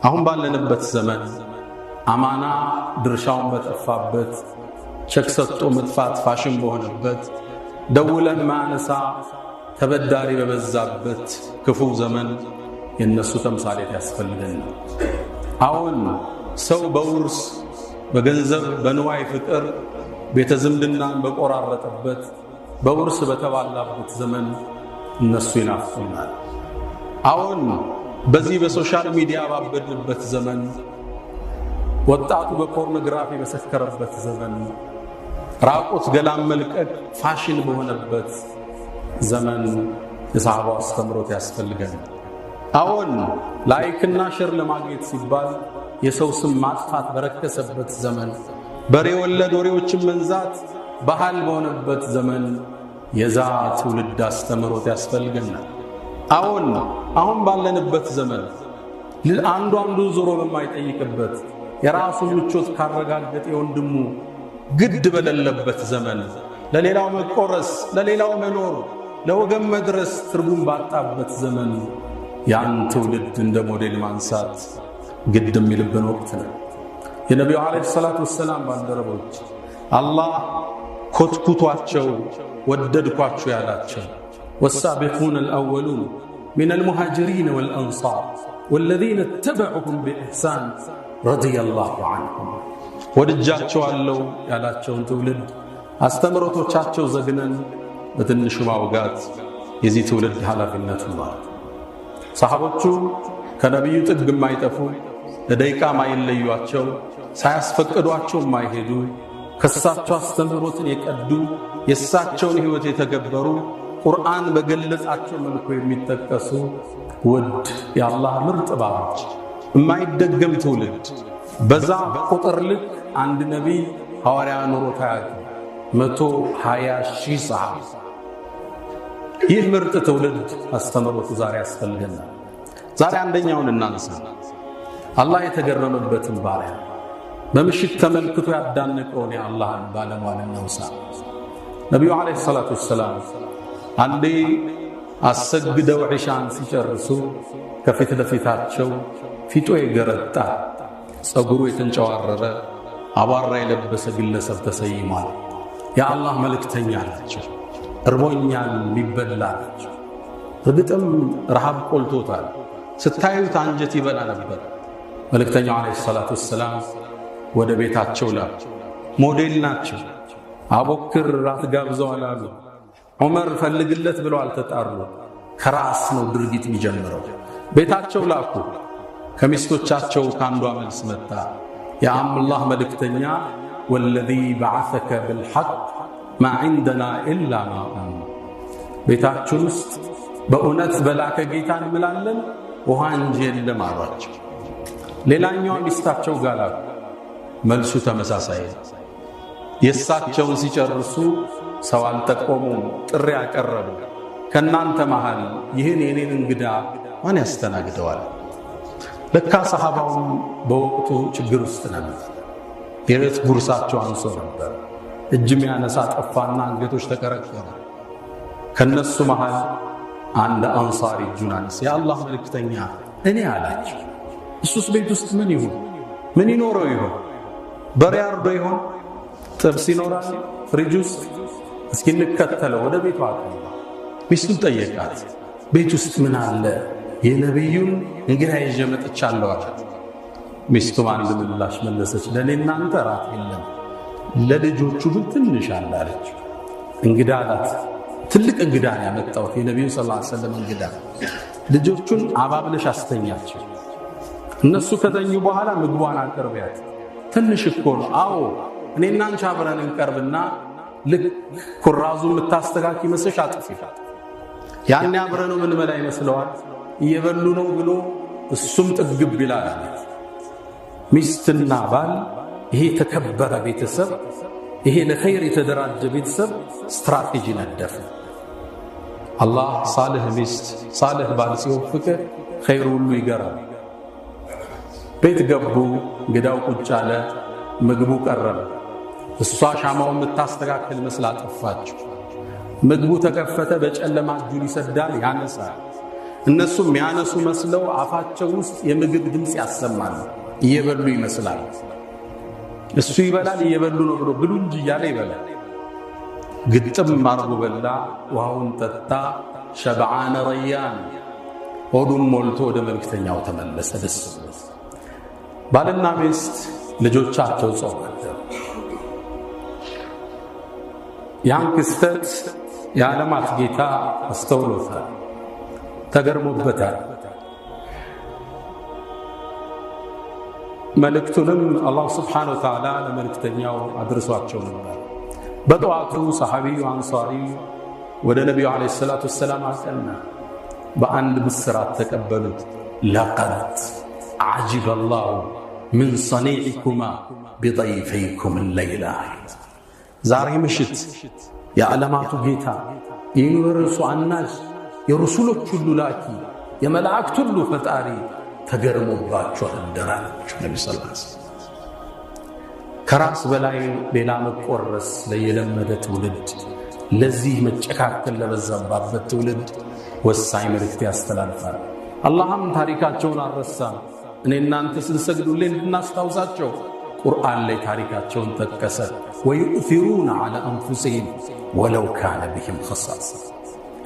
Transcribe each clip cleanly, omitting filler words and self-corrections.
አሁን ባለንበት ዘመን አማና ድርሻውን በጠፋበት ቸክ ሰጥቶ መጥፋት ፋሽን በሆነበት ደውለን ማነሳ ተበዳሪ በበዛበት ክፉ ዘመን የነሱ ተምሳሌት ያስፈልገን። አሁን ሰው በውርስ በገንዘብ በንዋይ ፍቅር ቤተዝምድናን በቆራረጠበት በውርስ በተባላበት ዘመን እነሱ ይናፍቁናል። አሁን በዚህ በሶሻል ሚዲያ ባበድንበት ዘመን ወጣቱ በፖርኖግራፊ በሰከረበት ዘመን ራቁት ገላም መልቀቅ ፋሽን በሆነበት ዘመን የሰሃባው አስተምሮት ያስፈልገን። አሁን ላይክና ሸር ለማግኘት ሲባል የሰው ስም ማጥፋት በረከሰበት ዘመን በሬ ወለድ ወሬዎችን መንዛት ባህል በሆነበት ዘመን የዛ ትውልድ አስተምሮት ያስፈልገናል። አሁን ባለንበት ዘመን አንዱ ዞሮ በማይጠይቅበት የራሱን ምቾት ካረጋገጠ የወንድሙ ግድ በሌለበት ዘመን ለሌላው መቆረስ ለሌላው መኖር ለወገን መድረስ ትርጉም ባጣበት ዘመን ያን ትውልድ እንደ ሞዴል ማንሳት ግድ የሚልብን ወቅት ነው። የነቢዩ ዓለይሂ ሰላቱ ወሰላም ባልደረቦች አላህ ኮትኩቷቸው ወደድኳቸው ያላቸው والسابقون الأولون من المهاجرين والأنصار والذين اتبعهم بإحسان رضي الله عنهم ወድጃቸው አለው ያላቸውን ትውልድ አስተምሮቶቻቸው ዘግነን በትንሹ ማውጋት የዚህ ትውልድ ኃላፊነት ነው። ሰሃቦቹ ከነብዩ ጥግ የማይጠፉ ለደቂቃ ማይለዩአቸው ሳያስፈቅዷቸው የማይሄዱ ከሳቸው አስተምሮትን የቀዱ የሳቸውን ሕይወት የተገበሩ ቁርአን በገለጻቸው መልኩ የሚጠቀሱ ውድ የአላህ ምርጥ ባሮች የማይደገም ትውልድ በዛ ቁጥር ልክ አንድ ነቢይ ሐዋርያ ኑሮ ታያቂ 120,000 ሰሃባ ይህ ምርጥ ትውልድ አስተምሮቱ ዛሬ ያስፈልገናል። ዛሬ አንደኛውን እናንሳ። አላህ የተገረመበትን ባሪያ በምሽት ተመልክቶ ያዳነቀውን የአላህን ባለሟል እናውሳ። ነቢዩ ዓለይሂ ሰላቱ ወሰላም አንዴ አሰግደው ዒሻን ሲጨርሱ ከፊት ለፊታቸው ፊቱ የገረጣ ጸጉሩ የተንጨዋረረ አቧራ የለበሰ ግለሰብ ተሰይሟል። የአላህ መልእክተኛ ናቸው። እርቦኛል ሊበላ ናቸው። እርግጥም ረሃብ ቆልቶታል። ስታዩት አንጀት ይበላ ነበር። መልእክተኛው ዓለይሂ ሰላቱ ወሰላም ወደ ቤታቸው ላኩ። ሞዴል ናቸው። አቡበክር ራት ጋብዘዋል አሉ። ዑመር ፈልግለት ብለው አልተጣሩ። ከራስ ነው ድርጊት የሚጀምረው። ቤታቸው ላኩ። ከሚስቶቻቸው ካንዷ መልስ መጣ። የአላህ መልእክተኛ ወለዚ በዓሰከ ብልሐቅ ማ ዒንደና ኢላ ማኡን ቤታችን ውስጥ በእውነት በላከ ጌታ እንምላለን ውሃ እንጂ የለም አሏቸው። ሌላኛዋ ሚስታቸው ጋር ላኩ። መልሱ ተመሳሳይ። የእሳቸውን ሲጨርሱ ሰው አልጠቆሙም፣ ጥሪ ያቀረቡ። ከእናንተ መሃል ይህን የኔን እንግዳ ማን ያስተናግደዋል? ለካ ሰሃባውን በወቅቱ ችግር ውስጥ ነበር። የዕለት ጉርሳቸው አንሶ ነበር። እጅም ያነሳ ጠፋና አንገቶች ተቀረቀሩ። ከነሱ መሃል አንድ አንሳሪ እጁን አነሳ። የአላህ መልእክተኛ እኔ አላቸው። እሱስ ቤት ውስጥ ምን ይሁን? ምን ይኖረው ይሆን? በሬ አርዶ ይሆን? ጥብስ ይኖራል ፍሪጅ ውስጥ? እስኪ እንከተለው። ወደ ቤቷ አቀና። ሚስቱን ጠየቃት፣ ቤት ውስጥ ምን አለ? የነቢዩን እንግዳ ይዤ መጥቻለሁ አላት። ሚስቱም አንድ ምላሽ መለሰች፣ ለኔ እናንተ ራት የለም፣ ለልጆቹ ግን ትንሽ አለ አለች። እንግዳ አላት። ትልቅ እንግዳ ነው ያመጣሁት፣ የነቢዩ ሰለላሁ ዐለይሂ ወሰለም እንግዳ። ልጆቹን አባብለሽ አስተኛቸው። እነሱ ከተኙ በኋላ ምግቧን አቅርቢያት። ትንሽ እኮ ነው። አዎ እኔና አንቺ አብረን እንቀርብና ልክ ኩራዙ የምታስተካክ ይመስልሽ አጥፊፋት። ያኔ አብረን ምን መላ ይመስለዋል? እየበሉ ነው ብሎ እሱም ጥግብ ይላል። ሚስትና ባል ይሄ ተከበረ ቤተሰብ፣ ይሄ ለኸይር የተደራጀ ቤተሰብ ስትራቴጂ ነደፈ። አላህ ሳልህ ሚስት ሳልህ ባል ሲወፍቅ ኸይሩ ሁሉ ይገራል። ቤት ገቡ። እንግዳው ቁጭ አለ። ምግቡ ቀረበ። እሷ ሻማውን የምታስተካክል መስላ ጠፋች። ምግቡ ተከፈተ። በጨለማ እጁን ይሰዳል፣ ያነሳል። እነሱ የሚያነሱ መስለው አፋቸው ውስጥ የምግብ ድምጽ ያሰማሉ። እየበሉ ይመስላል። እሱ ይበላል እየበሉ ነው ብሎ ብሉ እንጂ እያለ ይበላል። ግጥም አርጎ በላ፣ ውሃውን ጠጣ። ሸብዓነ ረያን ሆዱን ሞልቶ ወደ መልክተኛው ተመለሰ። ደስ ብሎት ባልና ሚስት ልጆቻቸው ጾም አደሩ። ያን ክስተት የዓለማት ጌታ አስተውሎታል፣ ተገርሞበታል። መልእክቱንም አላህ ስብሓነሁ ወተዓላ ለመልእክተኛው አድርሷቸው ነበር። በጠዋቱ ሰሐቢዩ አንሷሪ ወደ ነቢዩ ዓለይሂ ሰላቱ ወሰላም አቀና። በአንድ ምስራት ተቀበሉት። ለቀድ ዓጅበ አላሁ ምን ሰኒዕኩማ ቢጠይፈይኩም ለይላ። ዛሬ ምሽት የዓለማቱ ጌታ የዩኒቨርሱ አናዥ የረሱሎች ሁሉ ላኪ የመላእክት ሁሉ ፈጣሪ ተገርሞባቸዋል አደራላቸው። ነቢ ሰለላሁ ዐለይሂ ወሰለም ከራስ በላይ ሌላ መቆረስ ለየለመደ ትውልድ፣ ለዚህ መጨካከል ለበዛባበት ትውልድ ወሳኝ መልእክት ያስተላልፋል። አላህም ታሪካቸውን አልረሳም። እኔ እናንተ ስንሰግዱልን እንድናስታውሳቸው ቁርአን ላይ ታሪካቸውን ጠቀሰ። ወዩእሲሩነ ዐላ አንፉሲሂም ወለው ካነ ቢሂም ኸሳሳ።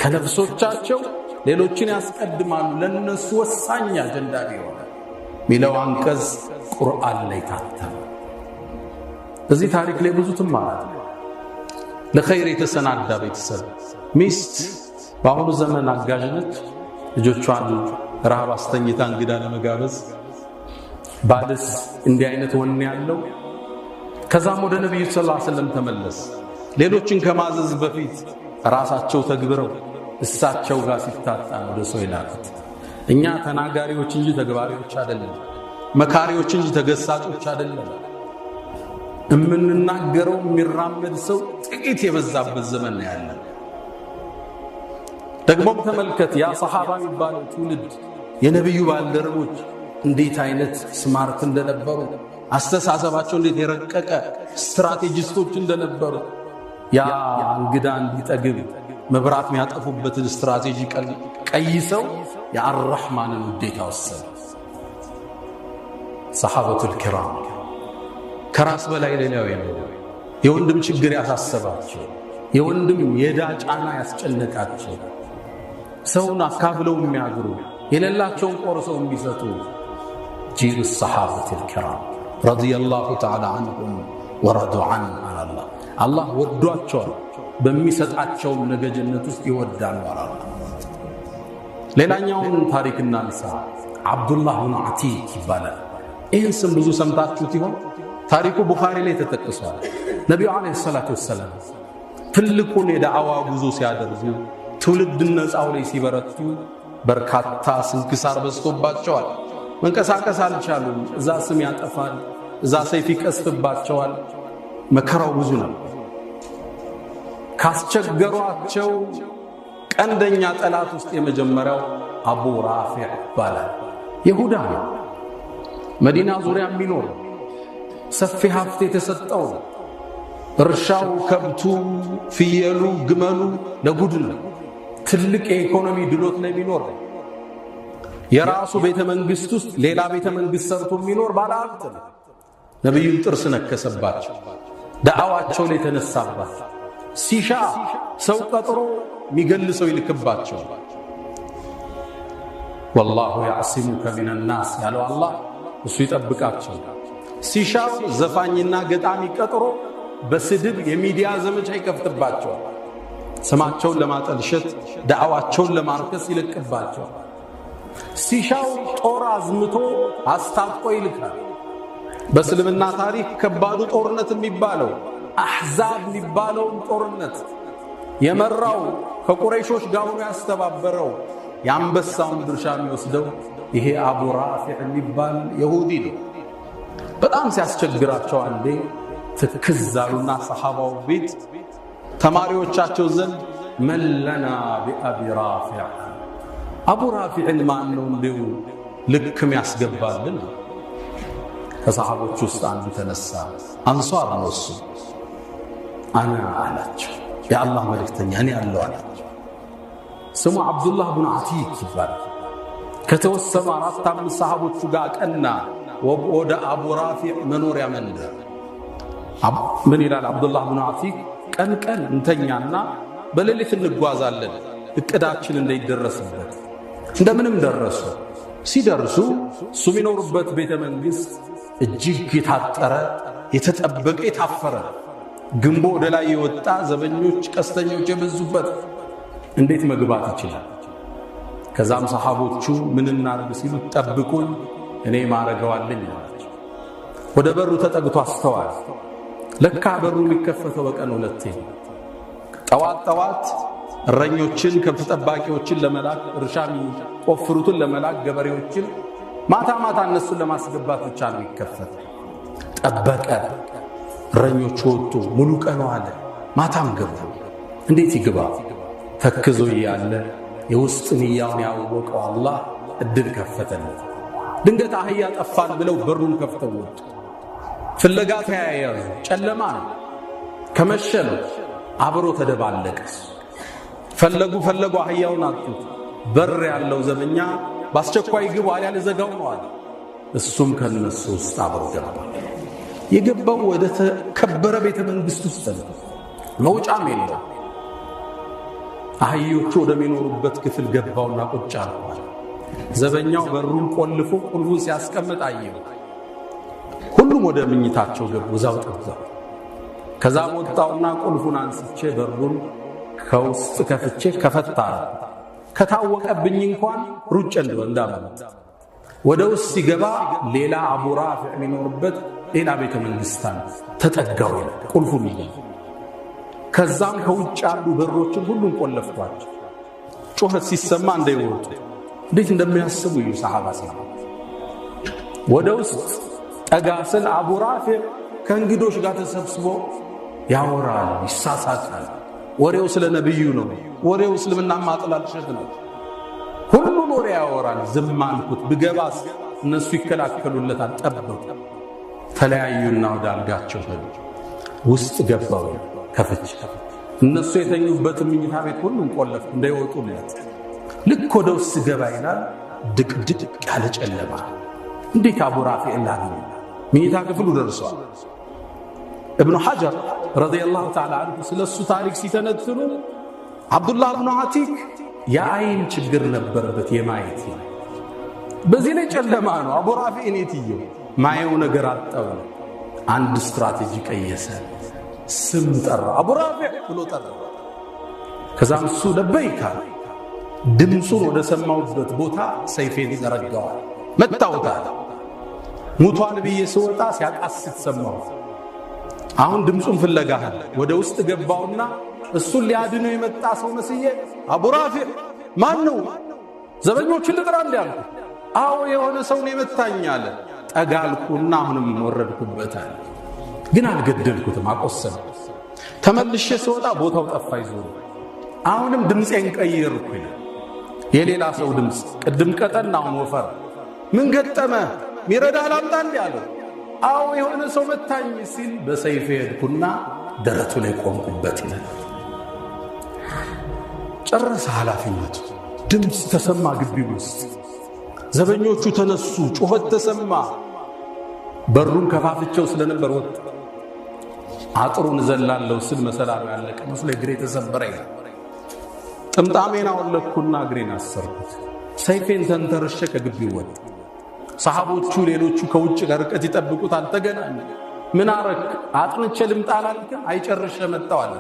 ከነፍሶቻቸው ሌሎችን ያስቀድማሉ ለነሱ ወሳኝ አጀንዳ ቢሆን ሚለው አንቀጽ ቁርአን ላይ ታተመ። በዚህ ታሪክ ላይ ብዙ ትማራለህ። ለኸይር የተሰናዳ ቤተሰብ ሚስት በአሁኑ ዘመን አጋዥ ነች። ልጆቿን ረሃብ አስተኝታ እንግዳ ለመጋበዝ ባልስ እንዲህ አይነት ወኔ ያለው። ከዛም ወደ ነብዩ ሰለላሁ ዐለይሂ ወሰለም ተመለስ። ሌሎችን ከማዘዝ በፊት ራሳቸው ተግብረው እሳቸው ጋር ሲታጣ ወደ ሰው ይላኩት። እኛ ተናጋሪዎች እንጂ ተግባሪዎች አይደለም፣ መካሪዎች እንጂ ተገሳጮች አይደለም። እምንናገረው የሚራመድ ሰው ጥቂት የበዛበት ዘመን ያለን። ደግሞም ተመልከት ያ ሰሃባ የሚባለው ትውልድ የነብዩ ባልደረቦች እንዴት አይነት ስማርት እንደነበሩ፣ አስተሳሰባቸው እንዴት የረቀቀ ስትራቴጂስቶች እንደነበሩ። ያ እንግዳ እንዲጠግብ መብራት የሚያጠፉበትን ስትራቴጂ ቀይሰው የአርራህማንን ውዴታ ወሰዱ። ሰሃበቱል ኪራም ከራስ በላይ ሌላው የለው። የወንድም ችግር ያሳሰባቸው፣ የወንድም የዕዳ ጫና ያስጨነቃቸው፣ ሰውን አካፍለው የሚያግሩ፣ የሌላቸውን ቆርሰው የሚሰጡ ጂል ሰሃበቱል ኪራም ረዲየላሁ ተዓላ ዐንሁም ወረዱ ዐን። አላህ ወዷቸዋል፣ በሚሰጣቸውም ነገ ጀነት ውስጥ ይወዳሉ። ሌላኛውን ታሪክ እናንሳ። አብዱላህ ብን አቲክ ይባላል። ይህን ስም ብዙ ሰምታችሁት ይሆን? ታሪኩ ቡኻሪ ላይ ተጠቅሷል። ነቢዩ ዓለይሂ ሰላቱ ወሰላም ትልቁን የዳዕዋ ጉዞ ሲያደርጉ፣ ትውልድ ነፃው ላይ ሲበረቱ በርካታ ስንክሳር በዝቶባቸዋል። መንቀሳቀስ አልቻሉም። እዛ ስም ያጠፋል፣ እዛ ሰይፍ ይቀስፍባቸዋል። መከራው ብዙ ነው። ካስቸገሯቸው ቀንደኛ ጠላት ውስጥ የመጀመሪያው አቡ ራፊዕ ይባላል። ይሁዳ ነው። መዲና ዙሪያ የሚኖር ሰፊ ሀብት የተሰጠው፣ እርሻው፣ ከብቱ፣ ፍየሉ፣ ግመሉ ለጉድ ነው። ትልቅ የኢኮኖሚ ድሎት ላይ የሚኖር የራሱ ቤተ መንግስት ውስጥ ሌላ ቤተ መንግስት ሰርቶ የሚኖር ባለሀብት ነው። ነብዩን ጥርስ ነከሰባቸው። ዳዕዋቸው ላይ ተነሳባቸው። ሲሻ ሰው ቀጥሮ የሚገልሰው ይልክባቸው። ወላሁ ያዕሲሙከ ሚነናስ ያለው አላህ እሱ ይጠብቃቸው። ሲሻው ዘፋኝና ገጣሚ ቀጥሮ በስድብ የሚዲያ ዘመቻ ይከፍትባቸዋል። ስማቸውን ለማጠልሸት ዳዕዋቸውን ለማርከስ ይልቅባቸዋል። ሲሻው ጦር አዝምቶ አስታጥቆ ይልካል። በእስልምና ታሪክ ከባዱ ጦርነት የሚባለው አሕዛብ የሚባለውን ጦርነት የመራው ከቁረይሾች ጋር ያስተባበረው የአንበሳውን ድርሻ የሚወስደው ይሄ አቡ ራፊዕ የሚባል ይሁዲ ነው። በጣም ሲያስቸግራቸው አንዴ ትክዝ አሉና ሰሃባው ቤት ተማሪዎቻቸው ዘንድ መለና ቢአቢ ራፊዕ፣ አቡ ራፊዕን ማን ነው እንዲሁ ልክም ያስገባልን? ከሰሃቦች ውስጥ አንዱ ተነሳ። አንሷር ነው እሱ። አና አላቸው፣ የአላህ መልእክተኛ እኔ ያለው አላቸው። ስሙ አብዱላህ ብን አቲክ ይባላል። ከተወሰኑ 4-5 ሰሃቦቹ ጋር ቀና ወደ አቡ ራፊዕ መኖሪያ መንደር። ምን ይላል አብዱላህ ብኑ አቲክ? ቀን ቀን እንተኛና በሌሊት እንጓዛለን እቅዳችን እንዳይደረስበት። እንደምንም ደረሱ። ሲደርሱ እሱ የሚኖሩበት ቤተ መንግሥት እጅግ የታጠረ የተጠበቀ የታፈረ ግንቦ ወደ ላይ የወጣ ዘበኞች ቀስተኞች የበዙበት እንዴት መግባት ይችላል? ከዛም ሰሃቦቹ ምን እናርግ ሲሉ ጠብቁኝ እኔ ማረገዋለኝ አላቸው። ወደ በሩ ተጠግቶ አስተዋል። ለካ በሩ የሚከፈተው በቀን 2 ነው። ጠዋት እረኞችን ከብት ጠባቂዎችን ለመላክ እርሻሚ ቆፍሩትን ለመላክ ገበሬዎችን ማታ እነሱን ለማስገባት ብቻ ነው የሚከፈት። ጠበቀ። እረኞቹ ወጡ። ሙሉ ቀን ዋለ። ማታም ገቡ። እንዴት ይግባ? ተክዞ ያለ የውስጥ ንያውን ያወቀው አላህ እድል ከፈተለት። ድንገት አህያ ጠፋን ብለው በሩን ከፍተው ወጡ። ፍለጋ ተያያዙ። ጨለማ ነው። ከመሸ ነው። አብሮ ተደባለቀስ። ፈለጉ አህያውን አጡት። በር ያለው ዘበኛ በአስቸኳይ ግቡ አልያ ለዘጋው ነው አለ። እሱም ከነሱ ውስጥ አብሮ ገባ። የገባው ወደ ተከበረ ቤተ መንግሥት ውስጥ ነው። መውጫም የለም። አህዮቹ ወደሚኖሩበት ክፍል ገባውና ቁጭ አለ። ዘበኛው በሩን ቆልፎ ቁልፉን ሲያስቀምጥ አየው። ሁሉም ወደ ምኝታቸው ገቡ። እዛው ጠብቀው። ከዛ ወጣውና ቁልፉን አንስቼ በሩን ከውስጥ ከፍቼ ከፈታ ከታወቀብኝ እንኳን ሩጭ እንዳመለጠ ወደ ውስጥ ሲገባ ሌላ አቡ ራፊዕ የሚኖርበት ሌላ ቤተ መንግሥት ተጠጋው። ቁልፉን ይዘው ከዛም ከውጭ ያሉ በሮችን ሁሉም ቆለፍቷቸው። ጩኸት ሲሰማ እንዳይወጡ እንዴት እንደሚያስቡ እዩ ሰሃባ። ወደ ውስጥ ጠጋ ስል አቡ ራፊዕ ከእንግዶች ጋር ተሰብስቦ ያወራል፣ ይሳሳቃል። ወሬው ስለ ነብዩ ነው። ወሬው እስልምና ማጥላልሸት ነው። ሁሉም ወሬ ያወራል። ዝም አልኩት። ብገባስ እነሱ ይከላከሉለታል። ጠበቁ። ተለያዩና ወደ አልጋቸው ሄዱ። ውስጥ ገባው። ከፍቼ እነሱ የተኙበት ምኝታ ቤት ሁሉም ቆለፍኩ እንዳይወጡለት። ልክ ወደ ውስጥ ገባ ይላል። ድቅድቅ ያለ ጨለማ። እንዴት አቡ ራፊዕ ላገኘ? ምኝታ ክፍሉ ደርሷል። እብኑ ሐጀር ረዲየላሁ ተዓላ አንሁ ስለሱ ታሪክ ሲተነትኑ አብዱላህ ብኑ አቲክ የአይን ችግር ነበረበት፣ የማየት በዚህ ላይ ጨለማ ነው። አቡ ራፊዕ እኔትየው ማየው ነገር አጣው። አንድ ስትራቴጂ ቀየሰ። ስም ጠራ። አቡ ራፊዕ ብሎ ጠራ። ከዛም እሱ ለበይካ ድምፁን ወደ ሰማውበት ቦታ ሰይፌን ዘረጋዋል። መታውታል። ሙቷን ብዬ ስወጣ ሲያቃስት ሰማው። አሁን ድምፁን ፍለጋህ ወደ ውስጥ ገባውና እሱን ሊያድነው የመጣ ሰው መስዬ አቡ ራፊዕ ማን ነው? ዘበኞችን ልጥራ እንዴ አልኩ። አዎ የሆነ ሰው ነው የመታኝ አለ። ጠጋልኩና አሁንም ወረድኩበታል። ግን አልገደልኩትም፣ አቆሰልኩት። ተመልሼ ስወጣ ቦታው ጠፋ ይዞ አሁንም ድምፄን ቀየርኩ። የሌላ ሰው ድምፅ፣ ቅድም ቀጠና አሁን ወፈር። ምን ገጠመ? ሚረዳ ላምጣ እንዴ አለ። አዎ የሆነ ሰው መታኝ ሲል በሰይፍ ሄድኩና ደረቱ ላይ ቆምኩበት ይላል። ጨረሰ ኃላፊነቱ። ድምፅ ተሰማ ግቢ ውስጥ። ዘበኞቹ ተነሱ፣ ጩኸት ተሰማ። በሩን ከፋፍቸው ስለነበር ወጣ። አጥሩን ዘላለው ስል መሰላሉ ያለቀ መስሎ እግሬ ተሰበረ ይላል። ጥምጣሜን አወለኩና እግሬን አሰርኩት። ሰይፌን ተንተርሼ ከግቢው ወጣ። ሰሃቦቹ ሌሎቹ ከውጭ ርቀት ይጠብቁት አልተገናኙ። ምን አረክ? አጥንቼ ልምጣ አላልክም? አይጨርሼ መጣሁ አለ።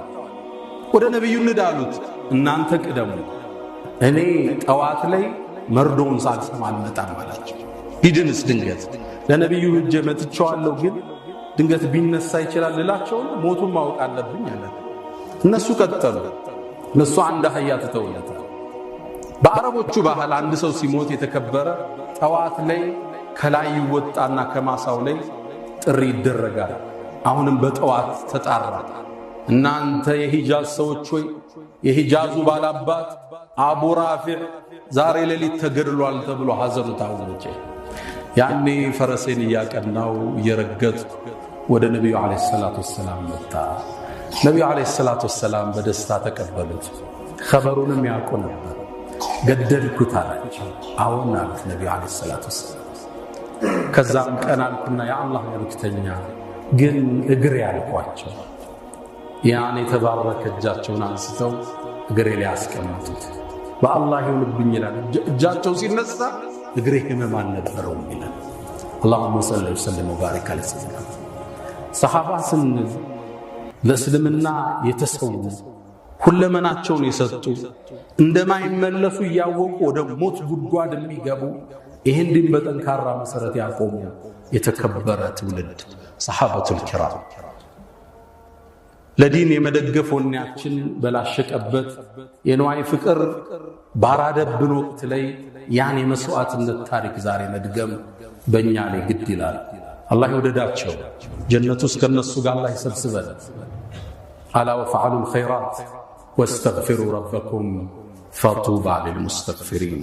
ወደ ነብዩ እንዳሉት እናንተ ቅደሙ፣ እኔ ጠዋት ላይ መርዶውን ሳልሰማ አልመጣም አላቸው። ቢድንስ ድንገት ለነብዩ ሂጄ መጥቼዋለሁ፣ ግን ድንገት ቢነሳ ይችላል ልላቸው ሞቱን ማወቅ አለብኝ አለ። እነሱ ቀጠሉ። እነሱ አንድ አህያ ተተውለታል። በአረቦቹ ባህል አንድ ሰው ሲሞት የተከበረ ጠዋት ላይ ከላይ ይወጣና ከማሳው ላይ ጥሪ ይደረጋል። አሁንም በጠዋት ተጣራ። እናንተ የሂጃዝ ሰዎች ሆይ፣ የሂጃዙ ባላባት አቡ ራፊዕ ዛሬ ሌሊት ተገድሏል ተብሎ ሐዘኑ ታወጀ። ያኔ ፈረሴን እያቀናው እየረገጥኩ ወደ ነብዩ አለይሂ ሰላቱ ወሰላም መጣ። ነብዩ አለይሂ ሰላቱ ወሰላም በደስታ ተቀበሉት። ኸበሩንም ያውቁ ነበር። ገደልኩት አላቸው። አዎን አሉት ነቢዩ ዓለይሂ ሰላቱ ወሰላም። ከዛም ቀን አልኩና የአላህ መልእክተኛ ግን እግሬ ያልኳቸው ያን የተባረከ እጃቸውን አንስተው እግሬ ላይ ያስቀመጡት። በአላህ ይሁንብኝ ይላል። እጃቸው ሲነሳ እግሬ ህመም አልነበረውም ይላል። اللهم صل وسلم وبارك على سيدنا ሰሃባ ስንል ለእስልምና የተሰዉ ሁለመናቸውን የሰጡ እንደማይመለሱ ያወቁ ወደ ሞት ጉድጓድ የሚገቡ ይህን ድን በጠንካራ መሰረት ያቆሙ የተከበረ ትውልድ ሰሃበቱል ኪራም ለዲን የመደገፍ ወኔያችን በላሸቀበት የነዋይ ፍቅር ባራደብን ወቅት ላይ ያን የመስዋዕትነት ታሪክ ዛሬ መድገም በእኛ ላይ ግድ ይላል። አላህ ይወደዳቸው፣ ጀነት ውስጥ ከነሱ ጋር አላህ ይሰብስበን። አላ ወፈዐሉል ኸይራት ወስተግፊሩ ረበኩም ፈጡባ ሊልሙስተግፊሪን።